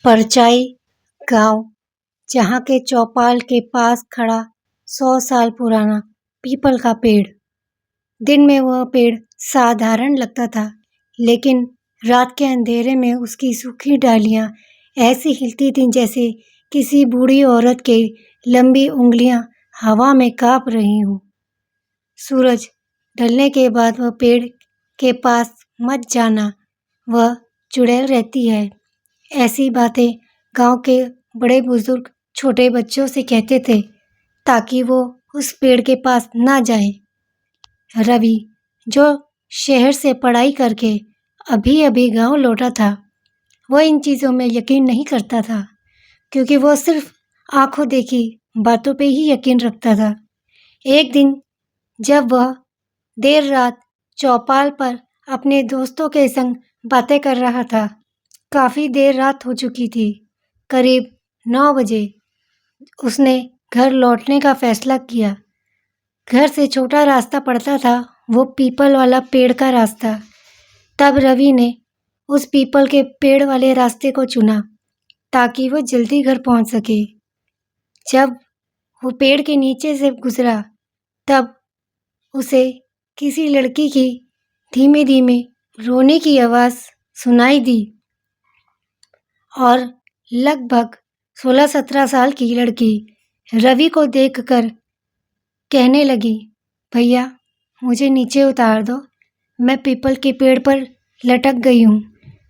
परचाई गांव, जहाँ के चौपाल के पास खड़ा 100 साल पुराना पीपल का पेड़। दिन में वह पेड़ साधारण लगता था, लेकिन रात के अंधेरे में उसकी सूखी डालियां ऐसी हिलती थीं जैसे किसी बूढ़ी औरत की लंबी उंगलियां हवा में कांप रही हों। सूरज ढलने के बाद वह पेड़ के पास मत जाना, वह चुड़ैल रहती है। ऐसी बातें गांव के बड़े बुजुर्ग छोटे बच्चों से कहते थे ताकि वो उस पेड़ के पास ना जाए। रवि, जो शहर से पढ़ाई करके अभी अभी गांव लौटा था, वह इन चीज़ों में यकीन नहीं करता था, क्योंकि वह सिर्फ आंखों देखी बातों पे ही यकीन रखता था। एक दिन जब वह देर रात चौपाल पर अपने दोस्तों के संग बातें कर रहा था, काफ़ी देर रात हो चुकी थी, करीब 9 बजे उसने घर लौटने का फैसला किया। घर से छोटा रास्ता पड़ता था, वो पीपल वाला पेड़ का रास्ता। तब रवि ने उस पीपल के पेड़ वाले रास्ते को चुना ताकि वो जल्दी घर पहुंच सके। जब वो पेड़ के नीचे से गुजरा, तब उसे किसी लड़की की धीमे धीमे रोने की आवाज़ सुनाई दी और लगभग 16-17 साल की लड़की रवि को देखकर कहने लगी, भैया मुझे नीचे उतार दो, मैं पीपल के पेड़ पर लटक गई हूँ।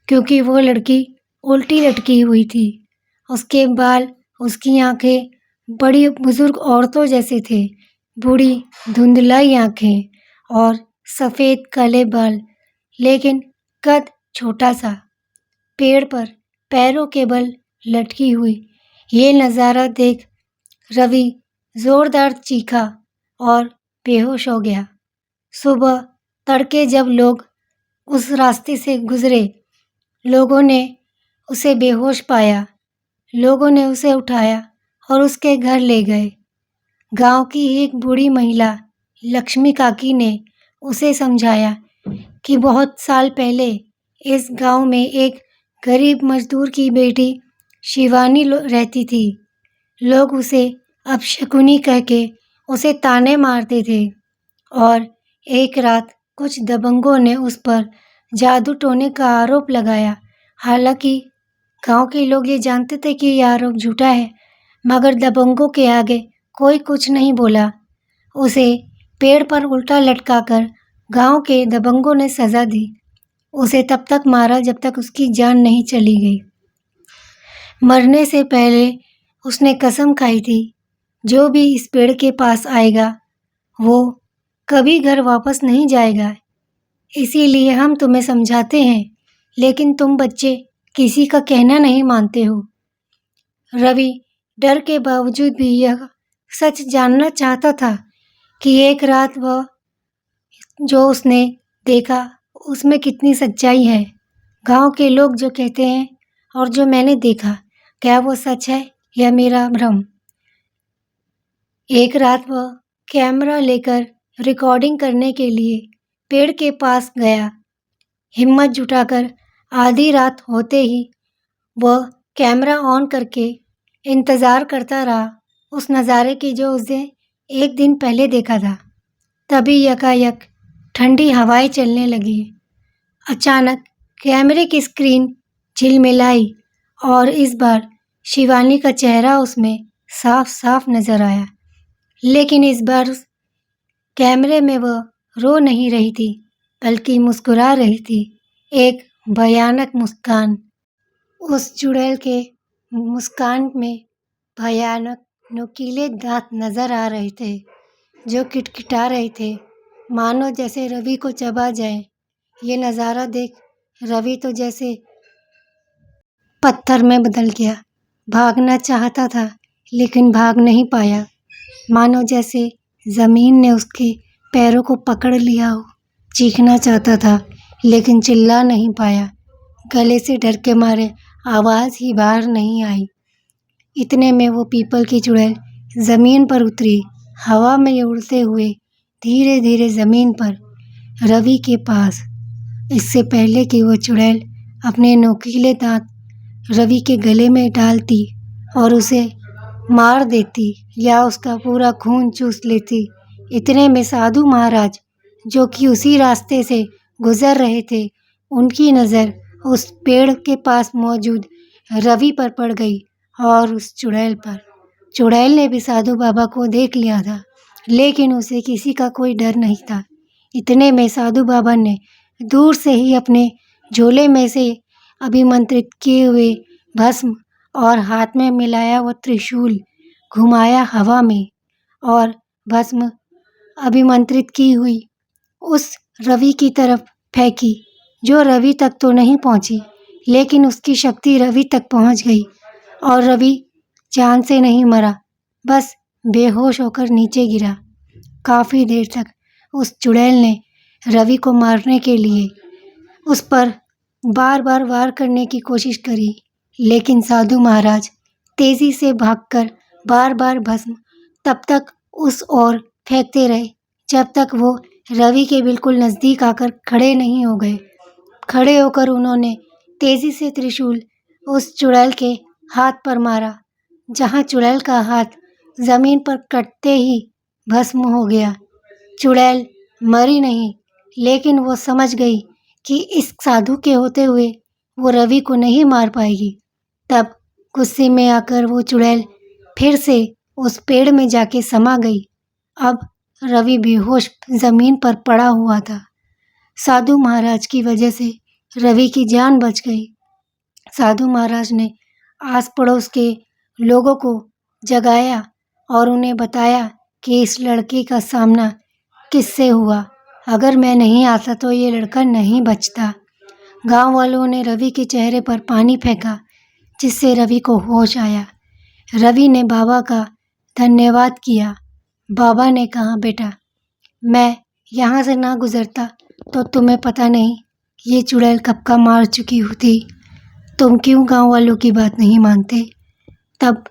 क्योंकि वो लड़की उल्टी लटकी हुई थी। उसके बाल, उसकी आंखें बड़ी बुजुर्ग औरतों जैसे थे, बूढ़ी धुंधलाई आंखें और सफ़ेद काले बाल, लेकिन कद छोटा सा, पेड़ पर पैरों के बल लटकी हुई। ये नज़ारा देख रवि ज़ोरदार चीखा और बेहोश हो गया। सुबह तड़के जब लोग उस रास्ते से गुजरे, लोगों ने उसे बेहोश पाया। लोगों ने उसे उठाया और उसके घर ले गए। गांव की एक बूढ़ी महिला लक्ष्मी काकी ने उसे समझाया कि बहुत साल पहले इस गांव में एक गरीब मजदूर की बेटी शिवानी रहती थी। लोग उसे अपशकुनी कह के उसे ताने मारते थे और एक रात कुछ दबंगों ने उस पर जादू टोने का आरोप लगाया। हालांकि गांव के लोग ये जानते थे कि यह आरोप झूठा है, मगर दबंगों के आगे कोई कुछ नहीं बोला। उसे पेड़ पर उल्टा लटकाकर गांव के दबंगों ने सज़ा दी। उसे तब तक मारा जब तक उसकी जान नहीं चली गई। मरने से पहले उसने कसम खाई थी, जो भी इस पेड़ के पास आएगा वो कभी घर वापस नहीं जाएगा। इसीलिए हम तुम्हें समझाते हैं, लेकिन तुम बच्चे किसी का कहना नहीं मानते हो। रवि डर के बावजूद भी यह सच जानना चाहता था कि एक रात वह जो उसने देखा उसमें कितनी सच्चाई है। गांव के लोग जो कहते हैं और जो मैंने देखा, क्या वो सच है या मेरा भ्रम? एक रात वह कैमरा लेकर रिकॉर्डिंग करने के लिए पेड़ के पास गया। हिम्मत जुटाकर आधी रात होते ही वह कैमरा ऑन करके इंतज़ार करता रहा उस नज़ारे की जो उसने एक दिन पहले देखा था। तभी यकायक ठंडी हवाएं चलने लगी। अचानक कैमरे की स्क्रीन झिलमिलाई और इस बार शिवानी का चेहरा उसमें साफ साफ नजर आया। लेकिन इस बार उस कैमरे में वह रो नहीं रही थी, बल्कि मुस्कुरा रही थी, एक भयानक मुस्कान। उस चुड़ैल के मुस्कान में भयानक नुकीले दांत नजर आ रहे थे, जो किटकिटा रहे थे, मानो जैसे रवि को चबा जाए। ये नज़ारा देख रवि तो जैसे पत्थर में बदल गया। भागना चाहता था, लेकिन भाग नहीं पाया, मानो जैसे ज़मीन ने उसके पैरों को पकड़ लिया हो। चीखना चाहता था, लेकिन चिल्ला नहीं पाया। गले से डर के मारे आवाज़ ही बाहर नहीं आई। इतने में वो पीपल की चुड़ैल ज़मीन पर उतरी, हवा में उड़ते हुए धीरे धीरे ज़मीन पर रवि के पास। इससे पहले कि वो चुड़ैल अपने नोकीले दांत रवि के गले में डालती और उसे मार देती या उसका पूरा खून चूस लेती। इतने में साधु महाराज, जो कि उसी रास्ते से गुजर रहे थे, उनकी नज़र उस पेड़ के पास मौजूद रवि पर पड़ गई और उस चुड़ैल पर। चुड़ैल ने भी साधु बाबा को देख लिया था, लेकिन उसे किसी का कोई डर नहीं था। इतने में साधु बाबा ने दूर से ही अपने झोले में से अभिमंत्रित किए हुए भस्म और हाथ में मिलाया वो त्रिशूल घुमाया हवा में और भस्म अभिमंत्रित की हुई उस रवि की तरफ फेंकी, जो रवि तक तो नहीं पहुंची, लेकिन उसकी शक्ति रवि तक पहुंच गई और रवि जान से नहीं मरा, बस बेहोश होकर नीचे गिरा। काफ़ी देर तक उस चुड़ैल ने रवि को मारने के लिए उस पर बार बार वार करने की कोशिश करी, लेकिन साधु महाराज तेज़ी से भागकर बार बार भस्म तब तक उस ओर फेंकते रहे जब तक वो रवि के बिल्कुल नज़दीक आकर खड़े नहीं हो गए। खड़े होकर उन्होंने तेज़ी से त्रिशूल उस चुड़ैल के हाथ पर मारा, जहाँ चुड़ैल का हाथ ज़मीन पर कटते ही भस्म हो गया। चुड़ैल मरी नहीं, लेकिन वो समझ गई कि इस साधु के होते हुए वो रवि को नहीं मार पाएगी। तब गुस्से में आकर वो चुड़ैल फिर से उस पेड़ में जाके समा गई। अब रवि बेहोश ज़मीन पर पड़ा हुआ था। साधु महाराज की वजह से रवि की जान बच गई। साधु महाराज ने आस पड़ोस के लोगों को जगाया और उन्हें बताया कि इस लड़के का सामना किससे हुआ। अगर मैं नहीं आता तो ये लड़का नहीं बचता। गांव वालों ने रवि के चेहरे पर पानी फेंका, जिससे रवि को होश आया। रवि ने बाबा का धन्यवाद किया। बाबा ने कहा, बेटा, मैं यहाँ से ना गुजरता तो तुम्हें पता नहीं ये चुड़ैल कब का मार चुकी होती। तुम क्यों गांव वालों की बात नहीं मानते? तब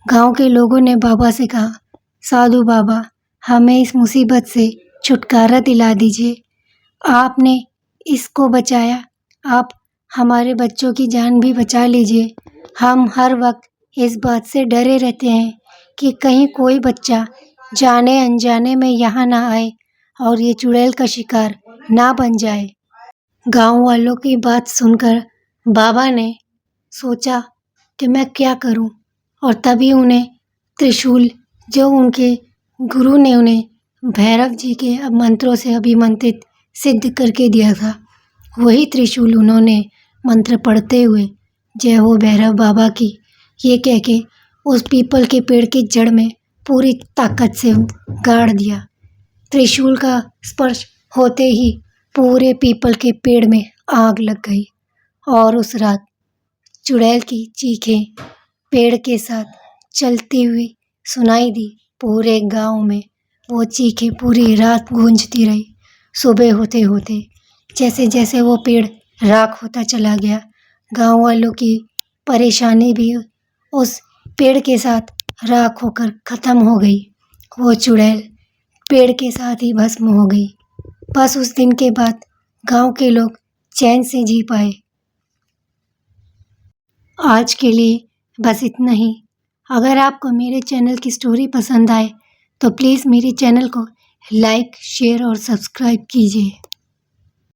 गांव के लोगों ने बाबा से कहा, साधु बाबा, हमें इस मुसीबत से छुटकारा दिला दीजिए। आपने इसको बचाया, आप हमारे बच्चों की जान भी बचा लीजिए। हम हर वक्त इस बात से डरे रहते हैं कि कहीं कोई बच्चा जाने अनजाने में यहाँ ना आए और ये चुड़ैल का शिकार ना बन जाए। गांव वालों की बात सुनकर बाबा ने सोचा कि मैं क्या करूं, और तभी उन्हें त्रिशूल, जो उनके गुरु ने उन्हें भैरव जी के मंत्रों से अभिमंत्रित सिद्ध करके दिया था, वही त्रिशूल उन्होंने मंत्र पढ़ते हुए जय हो भैरव बाबा की ये कह के उस पीपल के पेड़ की जड़ में पूरी ताकत से गाड़ दिया। त्रिशूल का स्पर्श होते ही पूरे पीपल के पेड़ में आग लग गई और उस रात चुड़ैल की चीखें पेड़ के साथ चलती हुई सुनाई दी। पूरे गांव में वो चीखें पूरी रात गूंजती रही। सुबह होते होते जैसे जैसे वो पेड़ राख होता चला गया, गांव वालों की परेशानी भी उस पेड़ के साथ राख होकर ख़त्म हो गई। वो चुड़ैल पेड़ के साथ ही भस्म हो गई। बस उस दिन के बाद गांव के लोग चैन से जी पाए। आज के लिए बस इतना ही। अगर आपको मेरे चैनल की स्टोरी पसंद आए तो प्लीज़ मेरे चैनल को लाइक, शेयर और सब्सक्राइब कीजिए।